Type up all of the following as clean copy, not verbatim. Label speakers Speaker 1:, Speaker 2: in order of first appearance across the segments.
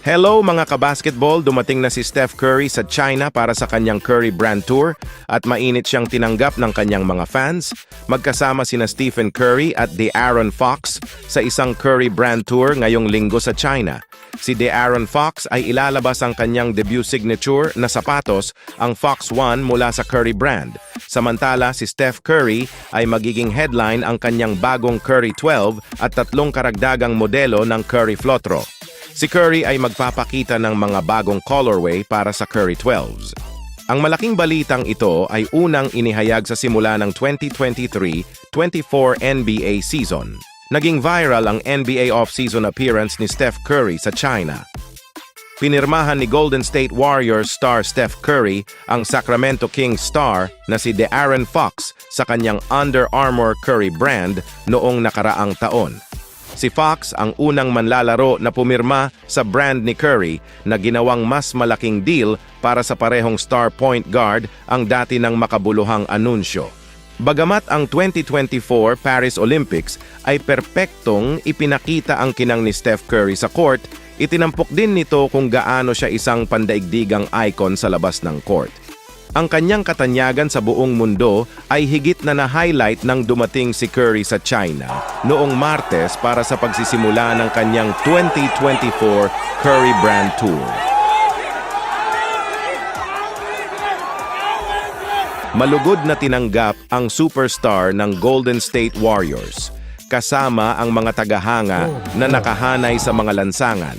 Speaker 1: Hello mga kabasketball, dumating na si Steph Curry sa China para sa kanyang Curry Brand Tour at mainit siyang tinanggap ng kanyang mga fans. Magkasama sina Stephen Curry at De'Aaron Fox sa isang Curry Brand Tour ngayong linggo sa China. Si De'Aaron Fox ay ilalabas ang kanyang debut signature na sapatos, ang Fox 1 mula sa Curry Brand. Samantala, si Steph Curry ay magiging headline ang kanyang bagong Curry 12 at 3 karagdagang modelo ng Curry Flotro. Si Curry ay magpapakita ng mga bagong colorway para sa Curry 12s. Ang malaking balitang ito ay unang inihayag sa simula ng 2023-24 NBA season. Naging viral ang NBA off-season appearance ni Steph Curry sa China. Pinirmahan ni Golden State Warriors star Steph Curry ang Sacramento Kings star na si De'Aaron Fox sa kanyang Under Armour Curry brand noong nakaraang taon. Si Fox ang unang manlalaro na pumirma sa brand ni Curry na ginawang mas malaking deal para sa parehong star point guard ang dati ng makabuluhang anunsyo. Bagamat ang 2024 Paris Olympics ay perpektong ipinakita ang kinang ni Steph Curry sa court, itinampok din nito kung gaano siya isang pandaigdigang icon sa labas ng court. Ang kanyang katanyagan sa buong mundo ay higit na na-highlight nang dumating si Curry sa China noong Martes para sa pagsisimula ng kanyang 2024 Curry Brand Tour. Malugod na tinanggap ang superstar ng Golden State Warriors, kasama ang mga tagahanga na nakahanay sa mga lansangan,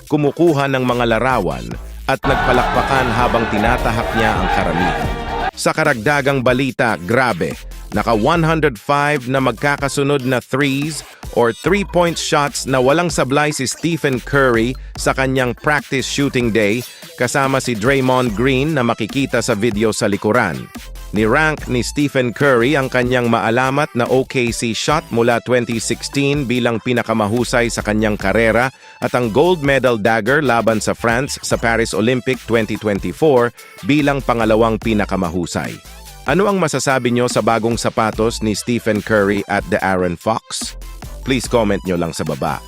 Speaker 1: kumukuha ng mga larawan, at nagpalakpakan habang tinatahak niya ang karamihan. Sa karagdagang balita, grabe, naka 105 na magkakasunod na threes or 3-point shots na walang sablay si Stephen Curry sa kanyang practice shooting day kasama si Draymond Green na makikita sa video sa likuran. Ni-rank ni Stephen Curry ang kanyang maalamat na OKC shot mula 2016 bilang pinakamahusay sa kanyang karera at ang gold medal dagger laban sa France sa Paris Olympic 2024 bilang pangalawang pinakamahusay. Ano ang masasabi nyo sa bagong sapatos ni Stephen Curry at De'Aaron Fox? Please comment nyo lang sa baba.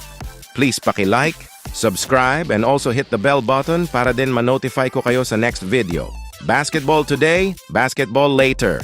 Speaker 1: Please paki-like, subscribe, and also hit the bell button para din ma-notify ko kayo sa next video. Basketball today, basketball later.